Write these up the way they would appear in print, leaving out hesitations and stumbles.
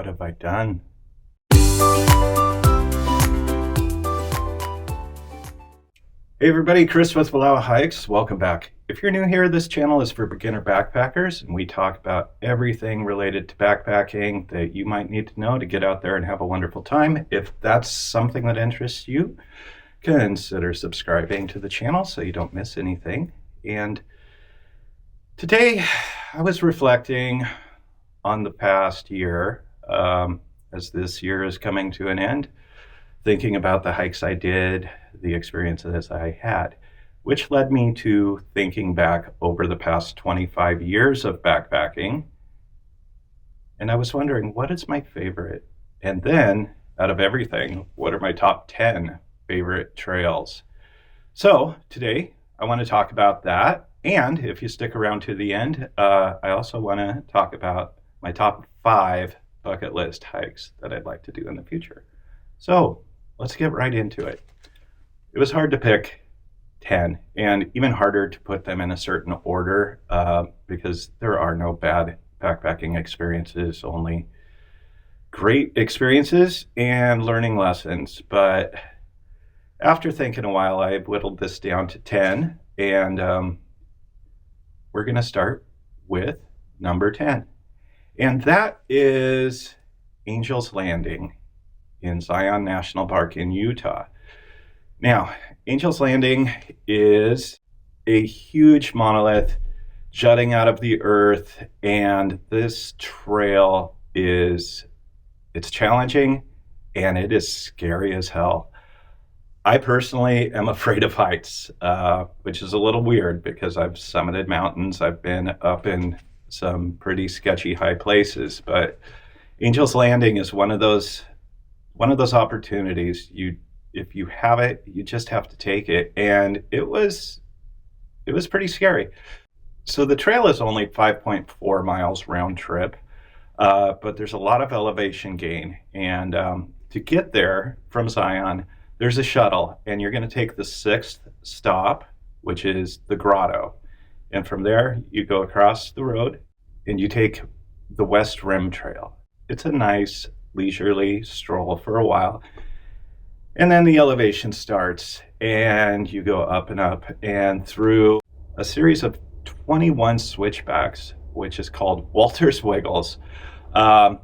what have I done? Hey everybody, Chris with Wallowa Hikes. Welcome back. If you're new here, this channel is for beginner backpackers, and we talk about everything related to backpacking that you might need to know to get out there and have a wonderful time. If that's something that interests you, consider subscribing to the channel so you don't miss anything. And today I was reflecting on the past year as this year is coming to an end, thinking about the hikes I did, the experiences I had, which led me to thinking back over the past 25 years of backpacking. And I was wondering, what is my favorite? And then, out of everything, what are my top 10 favorite trails? So today, I want to talk about that. And if you stick around to the end, I also want to talk about my top 5 bucket list hikes that I'd like to do in the future. So let's get right into it. It was hard to pick 10 and even harder to put them in a certain order because there are no bad backpacking experiences, only great experiences and learning lessons. But after thinking a while, I whittled this down to 10, and we're going to start with number 10. And that is Angel's Landing in Zion National Park in Utah. Now, Angel's Landing is a huge monolith jutting out of the earth, and this trail it's challenging and it is scary as hell. I personally am afraid of heights, which is a little weird because I've summited mountains. I've been up in some pretty sketchy high places, but Angel's Landing is one of those opportunities. If you have it, you just have to take it. And it was pretty scary. So the trail is only 5.4 miles round trip, but there's a lot of elevation gain. And to get there from Zion, there's a shuttle, and you're going to take the 6th stop, which is the grotto. And from there, you go across the road and you take the West Rim Trail. It's a nice leisurely stroll for a while. And then the elevation starts and you go up and up and through a series of 21 switchbacks, which is called Walter's Wiggles. Honestly,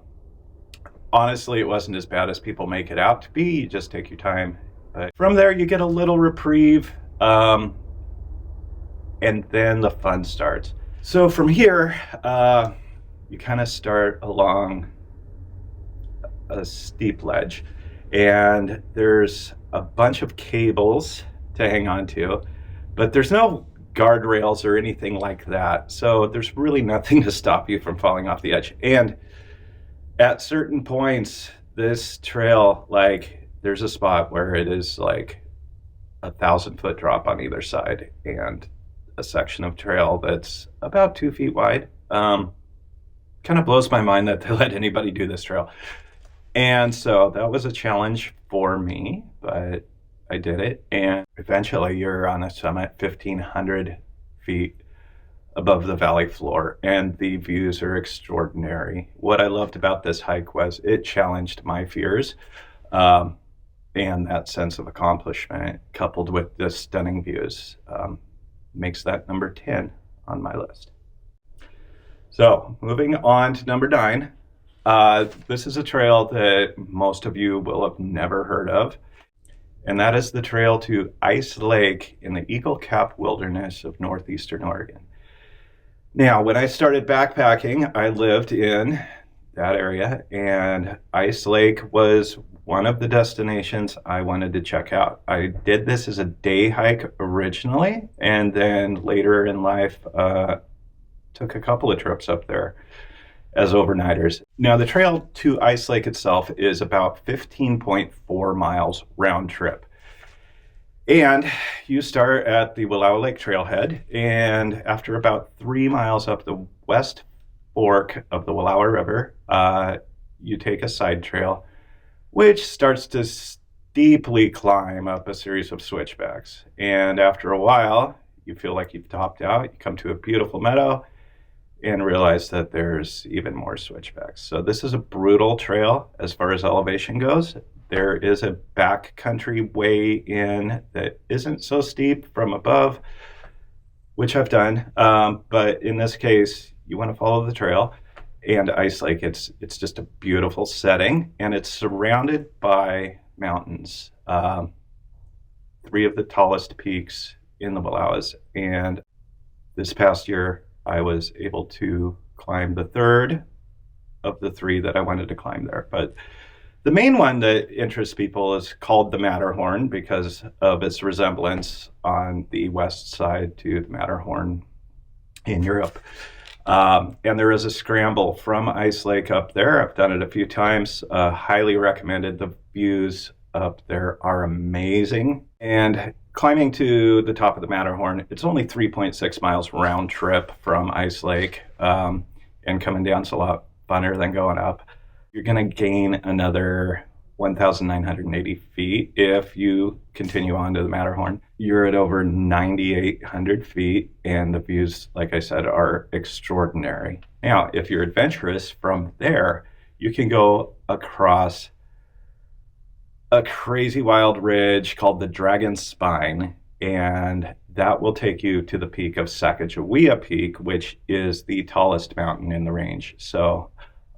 it wasn't as bad as people make it out to be. You just take your time. But from there, you get a little reprieve. And then the fun starts. So from here, you kind of start along a steep ledge, and there's a bunch of cables to hang on to, but there's no guardrails or anything like that. So there's really nothing to stop you from falling off the edge. And at certain points, this trail, there's a spot where it is like 1,000-foot drop on either side, and a section of trail that's about 2 feet wide. Kind of blows my mind that they let anybody do this trail. And so that was a challenge for me, but I did it. And eventually you're on a summit 1,500 feet above the valley floor, and the views are extraordinary. What I loved about this hike was it challenged my fears. And that sense of accomplishment coupled with the stunning views makes that number 10 on my list. So moving on to number 9. This is a trail that most of you will have never heard of, and that is the trail to Ice Lake in the Eagle Cap Wilderness of northeastern Oregon. Now, when I started backpacking, I lived in that area, and Ice Lake was one of the destinations I wanted to check out. I did this as a day hike originally, and then later in life took a couple of trips up there as overnighters. Now, the trail to Ice Lake itself is about 15.4 miles round trip. And you start at the Wallowa Lake trailhead, and after about 3 miles up the west fork of the Wallowa River, you take a side trail, which starts to steeply climb up a series of switchbacks. And after a while, you feel like you've topped out. You come to a beautiful meadow, and realize that there's even more switchbacks. So this is a brutal trail as far as elevation goes. There is a backcountry way in that isn't so steep from above, which I've done. But in this case, you want to follow the trail. And Ice Lake, it's just a beautiful setting, and it's surrounded by mountains. 3 of the tallest peaks in the Wallowas. And this past year, I was able to climb the 3rd of the 3 that I wanted to climb there. But the main one that interests people is called the Matterhorn because of its resemblance on the west side to the Matterhorn in Europe. And there is a scramble from Ice Lake up there. I've done it a few times. Highly recommended. The views up there are amazing. And climbing to the top of the Matterhorn, it's only 3.6 miles round trip from Ice Lake. And coming down's a lot funner than going up. You're going to gain another 1,980 feet if you continue on to the Matterhorn. You're at over 9,800 feet, and the views, like I said, are extraordinary. Now, if you're adventurous from there, you can go across a crazy wild ridge called the Dragon Spine, and that will take you to the peak of Sacagawea Peak, which is the tallest mountain in the range. So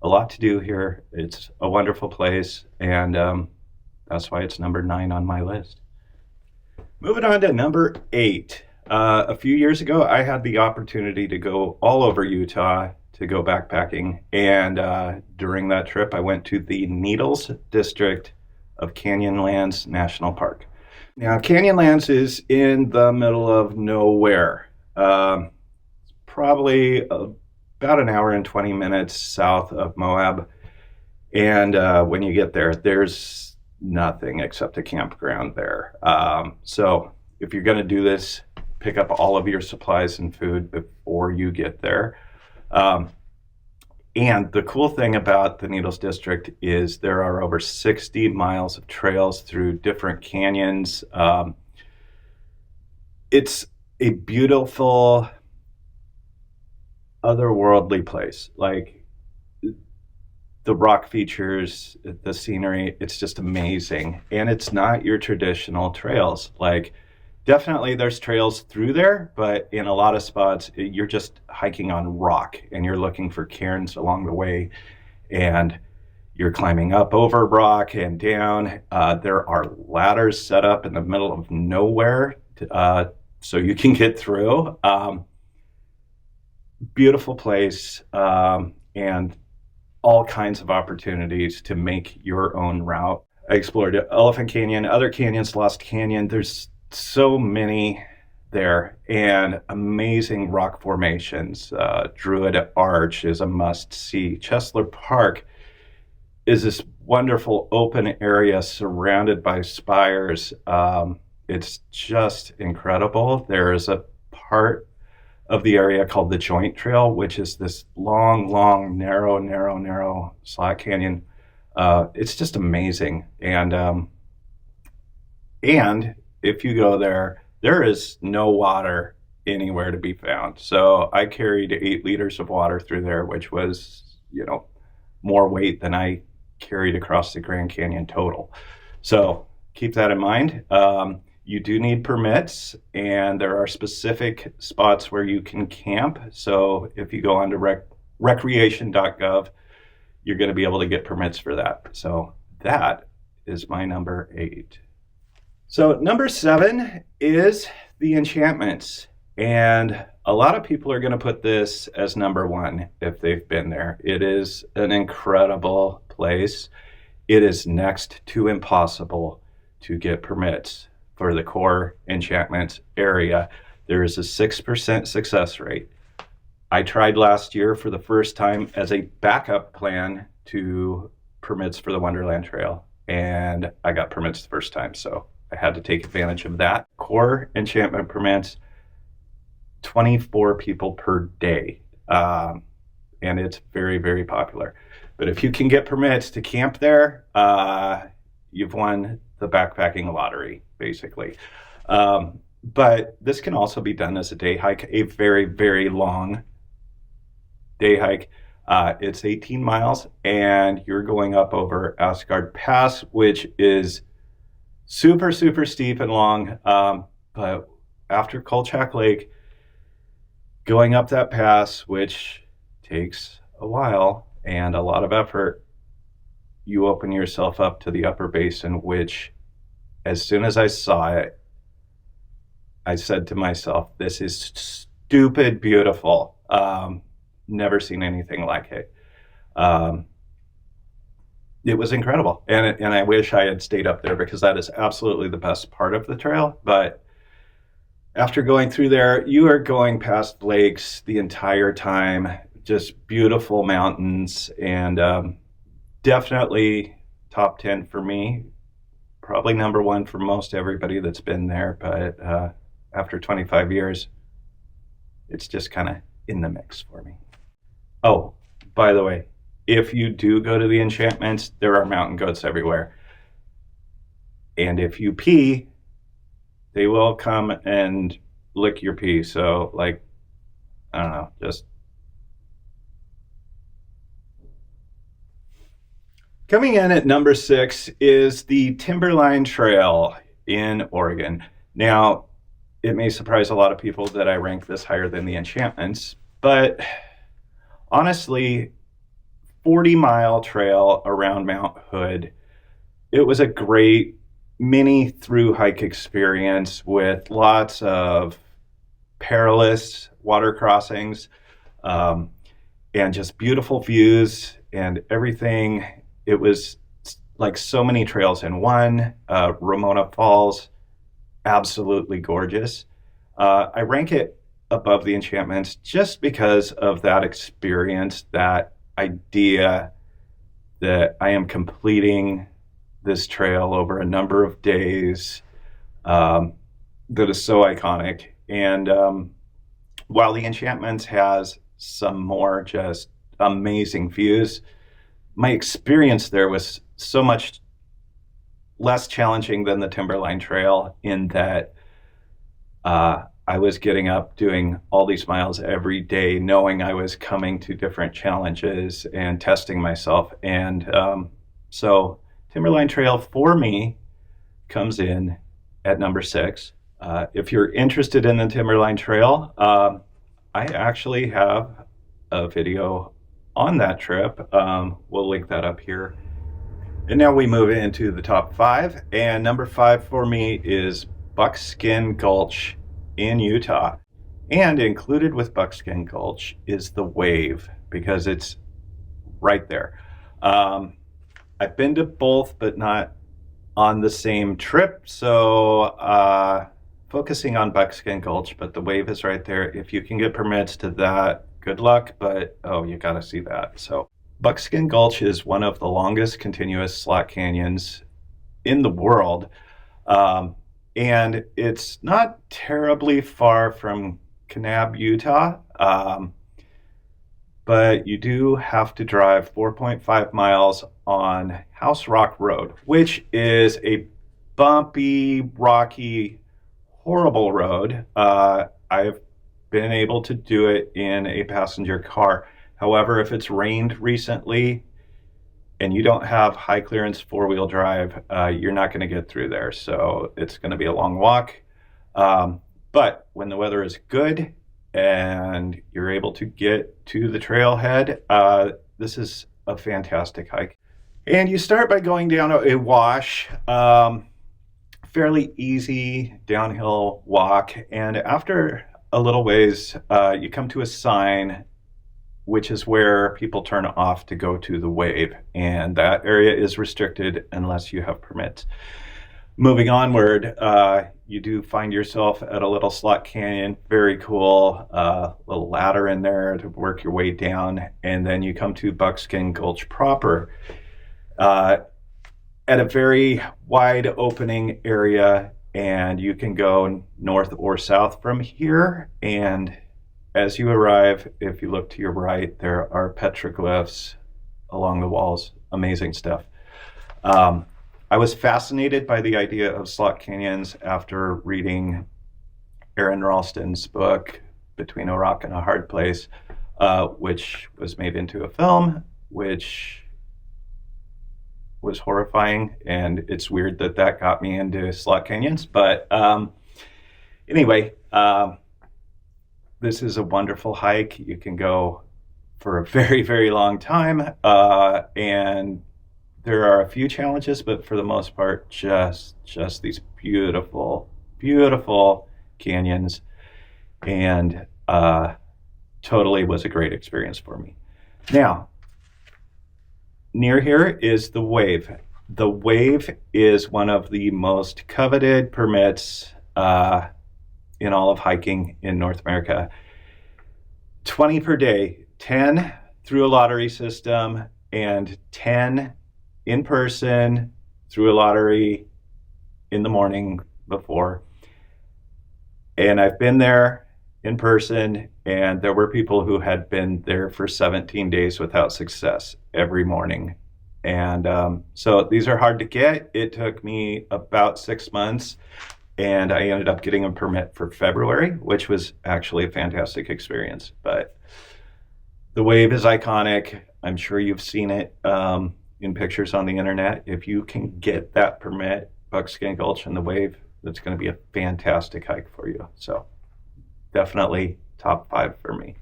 a lot to do here. It's a wonderful place, and that's why it's number 9 on my list. Moving on to number 8. A few years ago, I had the opportunity to go all over Utah to go backpacking, and during that trip, I went to the Needles District of Canyonlands National Park. Now, Canyonlands is in the middle of nowhere. Probably about an hour and 20 minutes south of Moab. And when you get there, there's nothing except a campground there. So if you're going to do this, pick up all of your supplies and food before you get there. And the cool thing about the Needles District is there are over 60 miles of trails through different canyons. It's a beautiful, otherworldly place. Like, the rock features, the scenery, it's just amazing. And it's not your traditional trails. Like, definitely there's trails through there, but in a lot of spots, you're just hiking on rock and you're looking for cairns along the way, and you're climbing up over rock and down. There are ladders set up in the middle of nowhere so you can get through. Beautiful place, and all kinds of opportunities to make your own route. I explored Elephant Canyon, other canyons, Lost Canyon. There's so many there, and amazing rock formations. Druid Arch is a must-see. Chesler Park is this wonderful open area surrounded by spires. It's just incredible. There is a part of the area called the Joint Trail, which is this long, narrow slot canyon. It's just amazing. And if you go there, there is no water anywhere to be found. So I carried 8 liters of water through there, which was, more weight than I carried across the Grand Canyon total. So keep that in mind. You do need permits, and there are specific spots where you can camp. So if you go onto recreation.gov, you're going to be able to get permits for that. So that is my number 8. So number 7 is the enchantments. And a lot of people are going to put this as number 1 if they've been there. It is an incredible place. It is next to impossible to get permits for the core enchantments area. There is a 6% success rate. I tried last year for the first time as a backup plan to permits for the Wonderland Trail, and I got permits the first time, so I had to take advantage of that. Core enchantment permits, 24 people per day, and it's very, very popular. But if you can get permits to camp there, you've won the backpacking lottery, basically. But this can also be done as a day hike, a very, very long day hike. It's 18 miles, and you're going up over Asgard Pass, which is super, super steep and long. But after Kolchak Lake, going up that pass, which takes a while and a lot of effort, you open yourself up to the upper basin, which as soon as I saw it, I said to myself, this is stupid beautiful. Never seen anything like it. It was incredible. And I wish I had stayed up there, because that is absolutely the best part of the trail. But after going through there, you are going past lakes the entire time, just beautiful mountains, and definitely top 10 for me. Probably number one for most everybody that's been there, but after 25 years, it's just kind of in the mix for me. Oh, by the way, if you do go to the enchantments, there are mountain goats everywhere. And if you pee, they will come and lick your pee. So, like, I don't know, just... Coming in at number 6 is the Timberline Trail in Oregon. Now, it may surprise a lot of people that I rank this higher than the enchantments, but honestly, 40-mile trail around Mount Hood. It was a great mini through hike experience with lots of perilous water crossings, and just beautiful views and everything. It was like so many trails in one. Ramona Falls, absolutely gorgeous. I rank it above the enchantments just because of that experience, that idea that I am completing this trail over a number of days, that is so iconic. And while the enchantments has some more just amazing views, my experience there was so much less challenging than the Timberline Trail, in that I was getting up, doing all these miles every day, knowing I was coming to different challenges and testing myself. And so Timberline Trail for me comes in at number 6. If you're interested in the Timberline Trail, I actually have a video on that trip. We'll link that up here. And now we move into the top 5. And number 5 for me is Buckskin Gulch in Utah. And included with Buckskin Gulch is the Wave, because it's right there. I've been to both, but not on the same trip. So focusing on Buckskin Gulch, but the Wave is right there. If you can get permits to that, good luck, but oh, you gotta see that. So Buckskin Gulch is one of the longest continuous slot canyons in the world. And it's not terribly far from Kanab, Utah. But you do have to drive 4.5 miles on House Rock Road, which is a bumpy, rocky, horrible road. I've been able to do it in a passenger car. However, if it's rained recently and you don't have high clearance four-wheel drive, you're not going to get through there. So it's going to be a long walk. But when the weather is good and you're able to get to the trailhead, this is a fantastic hike. And you start by going down a wash, fairly easy downhill walk. And after a little ways, you come to a sign, which is where people turn off to go to the Wave. And that area is restricted unless you have permits. Moving onward, you do find yourself at a little slot canyon, very cool, little ladder in there to work your way down. And then you come to Buckskin Gulch proper, at a very wide opening area, and you can go north or south from here. And as you arrive, if you look to your right, there are petroglyphs along the walls. Amazing stuff. I was fascinated by the idea of slot canyons after reading Aaron Ralston's book, Between a Rock and a Hard Place. which was made into a film, which was horrifying. And it's weird that that got me into slot canyons. But anyway, this is a wonderful hike. You can go for a very, very long time. And there are a few challenges, but for the most part, just these beautiful, beautiful canyons. And totally was a great experience for me. Now, near here is the Wave. The Wave is one of the most coveted permits in all of hiking in North America. 20 per day, 10 through a lottery system, and 10 in person through a lottery in the morning before. And I've been there in person, and there were people who had been there for 17 days without success every morning. And so these are hard to get. It took me about 6 months, and I ended up getting a permit for February, which was actually a fantastic experience. But the Wave is iconic. I'm sure you've seen it in pictures on the internet. If you can get that permit, Buckskin Gulch and the Wave, that's going to be a fantastic hike for you. So definitely top 5 for me.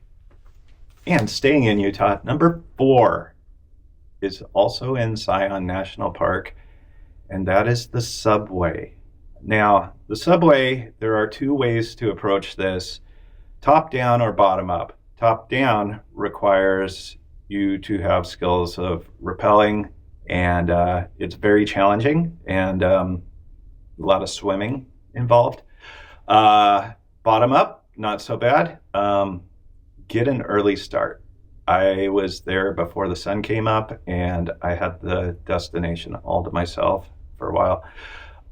And staying in Utah, number 4 is also in Zion National Park, and that is the Subway. Now, the Subway, there are 2 ways to approach this, top down or bottom up. Top down requires you to have skills of rappelling, and it's very challenging, and a lot of swimming involved. Bottom up, not so bad. Get an early start. I was there before the sun came up, and I had the destination all to myself for a while.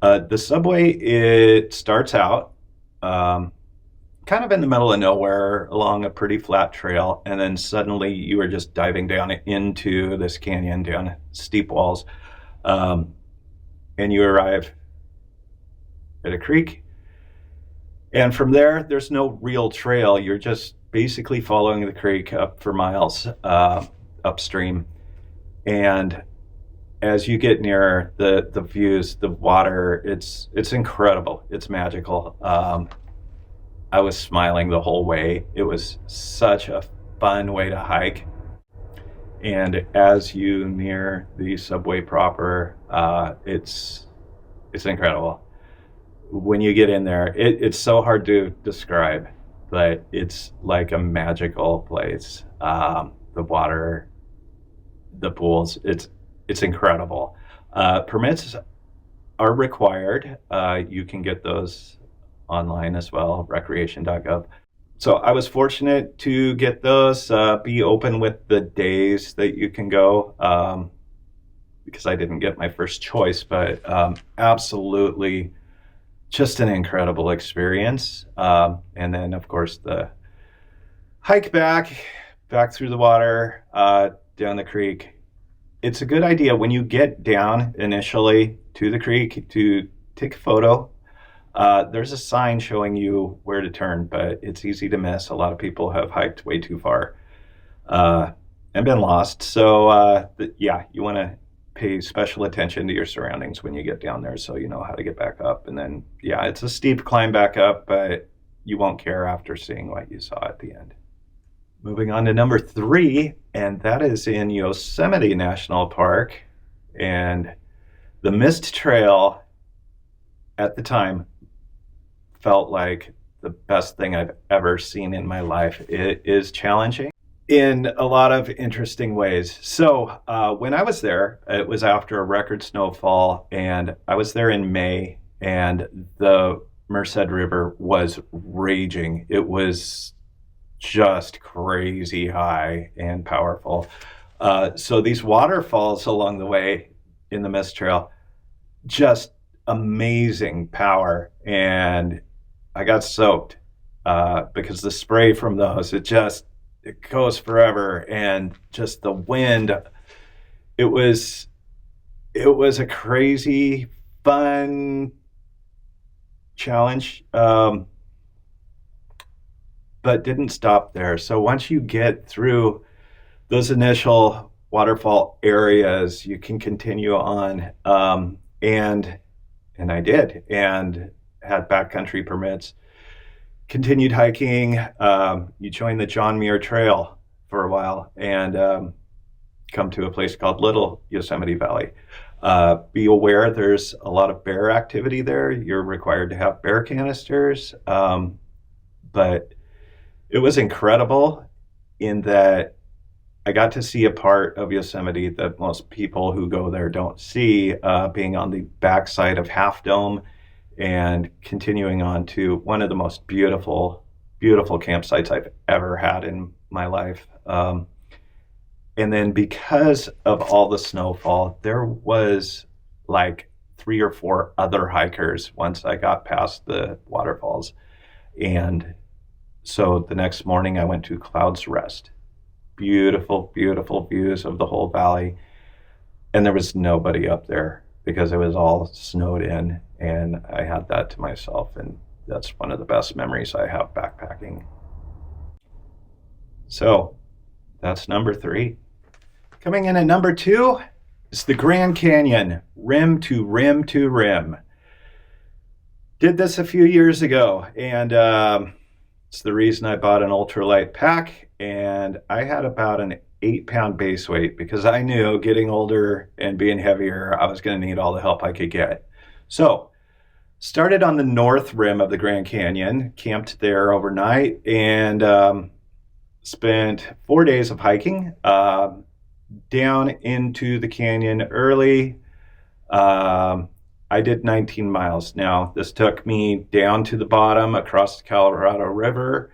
The Subway, it starts out kind of in the middle of nowhere along a pretty flat trail, and then suddenly you are just diving down into this canyon, down steep walls, and you arrive at a creek. And from there, there's no real trail. You're just basically following the creek up for miles upstream. And as you get nearer, the views, the water, it's incredible. It's magical. I was smiling the whole way. It was such a fun way to hike. And as you near the Subway proper, it's incredible. When you get in there, it's so hard to describe, but it's like a magical place. The water, the pools, it's incredible. Permits are required. You can get those online as well, recreation.gov. So I was fortunate to get those, be open with the days that you can go, because I didn't get my first choice, but absolutely just an incredible experience. And then, of course, the hike back through the water, down the creek. It's a good idea when you get down initially to the creek to take a photo. There's a sign showing you where to turn, but it's easy to miss. A lot of people have hiked way too far and been lost. So yeah, you want to pay special attention to your surroundings when you get down there so you know how to get back up. And then, yeah, it's a steep climb back up, but you won't care after seeing what you saw at the end. Moving on to number 3, and that is in Yosemite National Park. And the Mist Trail at the time felt like the best thing I've ever seen in my life. It is challenging in a lot of interesting ways. So when I was there, it was after a record snowfall, and I was there in May, and the Merced River was raging. It was just crazy high and powerful. So these waterfalls along the way in the Mist Trail, just amazing power. And I got soaked because the spray from those, it goes forever. And just the wind, it was a crazy, fun challenge. but didn't stop there. So once you get through those initial waterfall areas, you can continue on. And I did, and had backcountry permits. Continued hiking. You join the John Muir Trail for a while, and come to a place called Little Yosemite Valley. Be aware there's a lot of bear activity there. You're required to have bear canisters, but it was incredible in that I got to see a part of Yosemite that most people who go there don't see, being on the backside of Half Dome and continuing on to one of the most beautiful, beautiful campsites I've ever had in my life. And then because of all the snowfall, there was like 3 or 4 other hikers once I got past the waterfalls. And so the next morning I went to Cloud's Rest. Beautiful, beautiful views of the whole valley. And there was nobody up there because it was all snowed in. And I had that to myself. And that's one of the best memories I have backpacking. So that's number 3. Coming in at number 2 is the Grand Canyon, rim to rim to rim. Did this a few years ago, and it's the reason I bought an ultralight pack, and I had about an 8-pound base weight because I knew getting older and being heavier, I was going to need all the help I could get. So started on the north rim of the Grand Canyon, camped there overnight, and spent 4 days of hiking down into the canyon early. I did 19 miles. Now, this took me down to the bottom across the Colorado River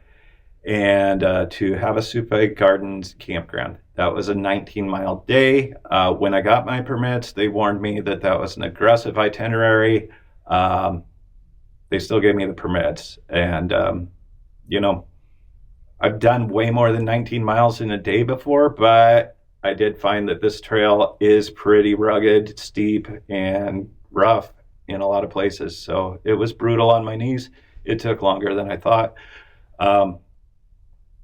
and to Havasupai Gardens Campground. That was a 19-mile day. When I got my permits, they warned me that that was an aggressive itinerary. They still gave me the permits. And, I've done way more than 19 miles in a day before, but I did find that this trail is pretty rugged, steep, and rough in a lot of places. So it was brutal on my knees. It took longer than I thought. And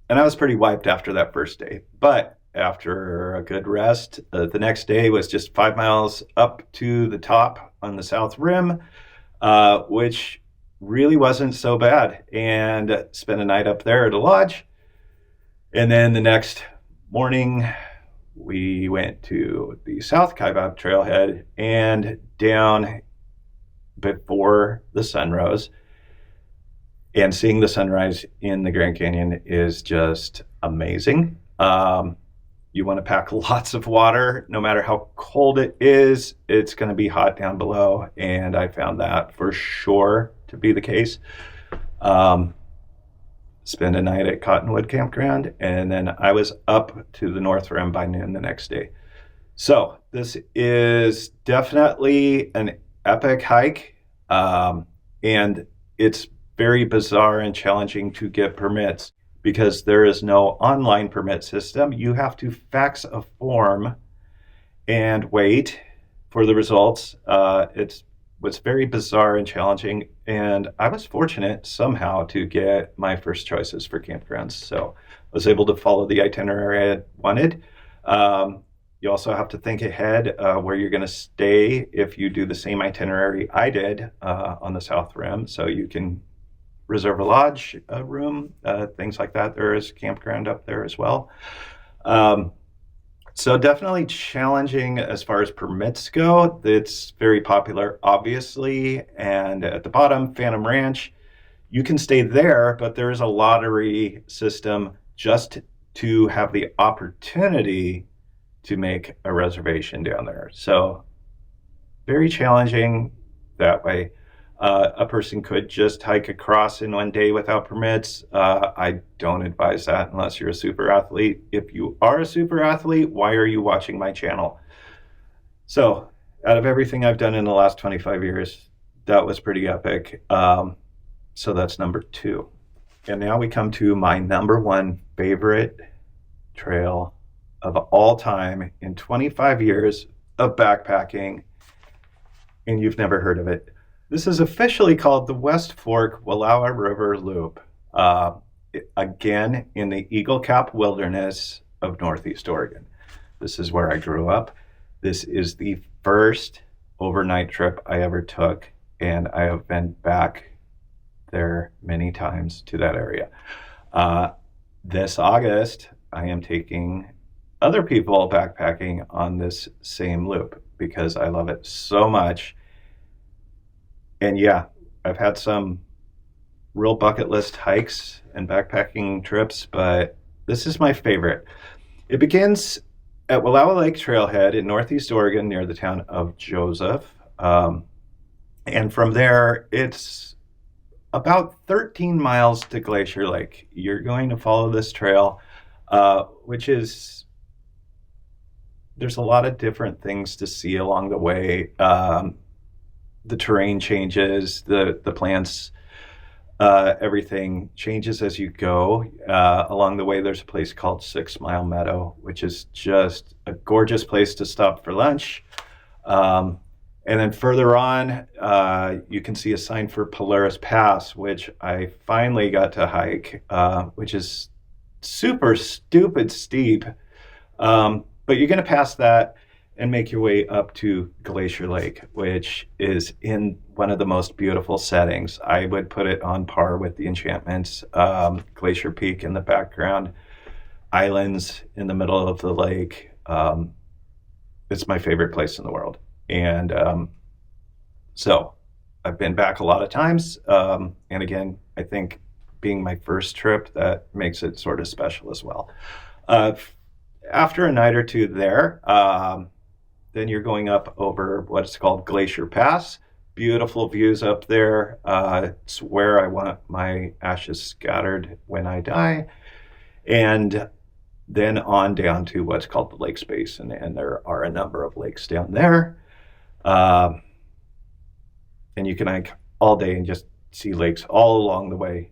I was pretty wiped after that first day. But after a good rest, the next day was just 5 miles up to the top on the south rim, which really wasn't so bad. And spent a night up there at a lodge. And then the next morning, we went to the South Kaibab trailhead and down before the sun rose. And seeing the sunrise in the Grand Canyon is just amazing. You want to pack lots of water. No matter how cold it is, it's going to be hot down below. And I found that for sure to be the case. Spend a night at Cottonwood Campground, and then I was up to the North Rim by noon the next day. So this is definitely an epic hike, and it's very bizarre and challenging to get permits because there is no online permit system. You have to fax a form and wait for the results. It was very bizarre and challenging, and I was fortunate somehow to get my first choices for campgrounds. So I was able to follow the itinerary I wanted. You also have to think ahead where you're going to stay if you do the same itinerary I did on the South Rim. So you can reserve a lodge room, things like that. There is a campground up there as well. So definitely challenging as far as permits go. It's very popular, obviously. And at the bottom, Phantom Ranch, you can stay there, but there is a lottery system just to have the opportunity to make a reservation down there. So very challenging that way. A person could just hike across in one day without permits. I don't advise that unless you're a super athlete. If you are a super athlete, why are you watching my channel? So out of everything I've done in the last 25 years, that was pretty epic. So that's number 2. And now we come to my number 1 favorite trail of all time in 25 years of backpacking, and you've never heard of it. This is officially called the West Fork Wallowa River Loop. again in the Eagle Cap Wilderness of Northeast Oregon. This is where I grew up. This is the first overnight trip I ever took, and I have been back there many times to that area. This August, I am taking other people backpacking on this same loop because I love it so much. And yeah, I've had some real bucket list hikes and backpacking trips, but this is my favorite. It begins at Wallowa Lake Trailhead in Northeast Oregon near the town of Joseph. And from there, it's about 13 miles to Glacier Lake. You're going to follow this trail, which is, there's a lot of different things to see along the way. The terrain changes, the plants, everything changes as you go. Along the way, there's a place called 6 Mile Meadow, which is just a gorgeous place to stop for lunch. And then further on, you can see a sign for Polaris Pass, which I finally got to hike, which is super stupid steep. But you're going to pass that and make your way up to Glacier Lake, which is in one of the most beautiful settings. I would put it on par with the Enchantments, Glacier Peak in the background, islands in the middle of the lake. It's my favorite place in the world. And so I've been back a lot of times. And again, I think being my first trip, that makes it sort of special as well. After a night or two there, then you're going up over what's called Glacier Pass. Beautiful views up there. It's where I want my ashes scattered when I die. And then on down to what's called the Lakes Basin. And there are a number of lakes down there. And you can hike all day and just see lakes all along the way.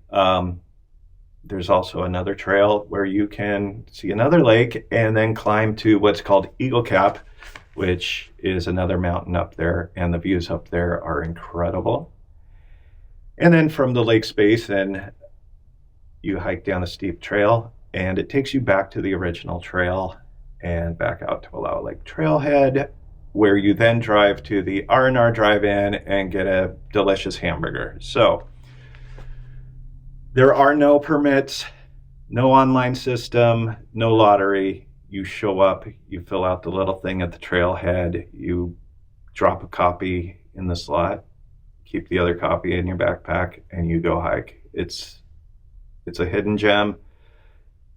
There's also another trail where you can see another lake and then climb to what's called Eagle Cap, which is another mountain up there, and the views up there are incredible. And then from the Lakes Basin, you hike down a steep trail, and it takes you back to the original trail and back out to Wallowa Lake Trailhead, where you then drive to the R&R Drive-In and get a delicious hamburger. So there are no permits, no online system, no lottery. You show up, you fill out the little thing at the trailhead, you drop a copy in the slot, keep the other copy in your backpack, and you go hike. It's a hidden gem.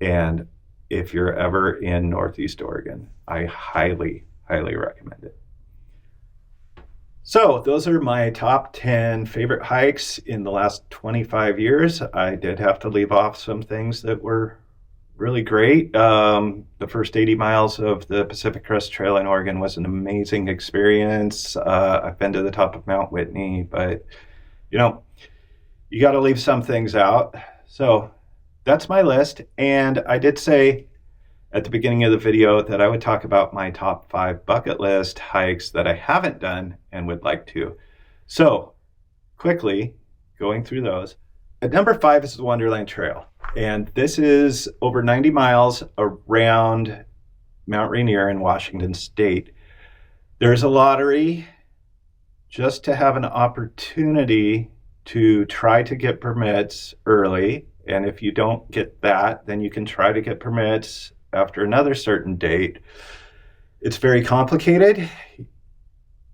And if you're ever in Northeast Oregon, I highly, highly recommend it. So those are my top 10 favorite hikes in the last 25 years. I did have to leave off some things that were really great. The first 80 miles of the Pacific Crest Trail in Oregon was an amazing experience. I've been to the top of Mount Whitney, but you know, you got to leave some things out. So that's my list. And I did say at the beginning of the video that I would talk about my top 5 bucket list hikes that I haven't done and would like to. So quickly going through those. At number 5 is the Wonderland Trail. And this is over 90 miles around Mount Rainier in Washington State. There's a lottery just to have an opportunity to try to get permits early. And if you don't get that, then you can try to get permits after another certain date. It's very complicated.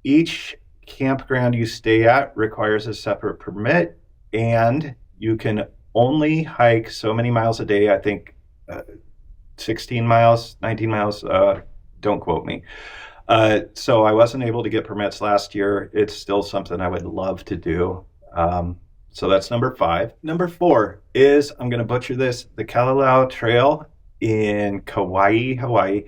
Each campground you stay at requires a separate permit, and you can only hike so many miles a day. I think 16 miles, 19 miles, don't quote me. So I wasn't able to get permits last year. It's still something I would love to do. So that's number 5. Number 4 is, I'm going to butcher this, the Kalalau Trail in Kauai, Hawaii.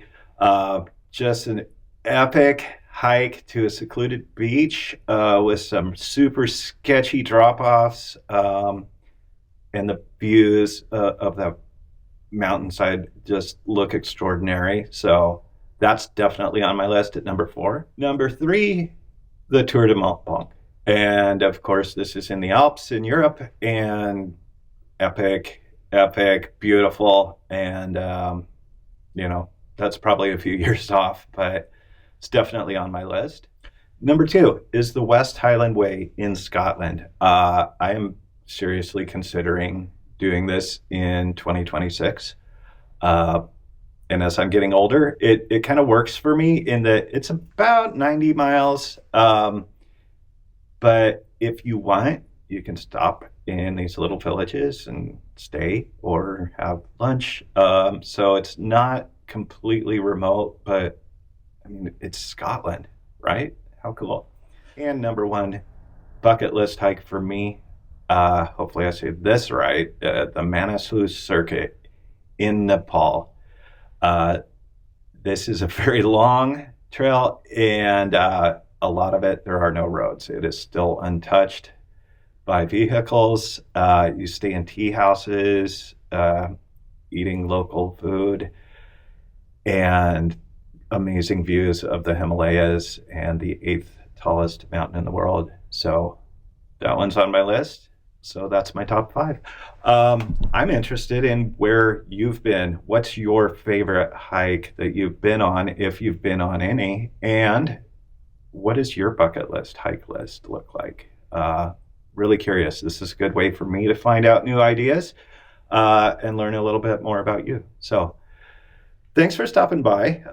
Just an epic hike to a secluded beach with some super sketchy drop-offs. And the views of that mountainside just look extraordinary. So that's definitely on my list at number 4. Number 3, the Tour de Mont Blanc. And of course, this is in the Alps in Europe, and epic. epic, beautiful, and that's probably a few years off, but it's definitely on my list. Number 2 is the West Highland Way in Scotland. I am seriously considering doing this in 2026. And as I'm getting older, it kind of works for me in that it's about 90 miles. But if you want, you can stop in these little villages and stay or have lunch. So it's not completely remote, but I mean, it's Scotland, right? How cool. And number 1 bucket list hike for me, hopefully I say this right, the Manaslu Circuit in Nepal. This is a very long trail, and a lot of it, there are no roads. It is still untouched by vehicles. You stay in tea houses, eating local food, and amazing views of the Himalayas and the 8th tallest mountain in the world. So that one's on my list. So that's my top 5. I'm interested in where you've been. What's your favorite hike that you've been on, if you've been on any? And what does your bucket list, hike list look like? Really curious. This is a good way for me to find out new ideas and learn a little bit more about you. So thanks for stopping by.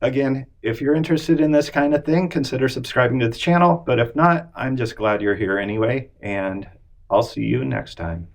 Again, if you're interested in this kind of thing, consider subscribing to the channel. But if not, I'm just glad you're here anyway. And I'll see you next time.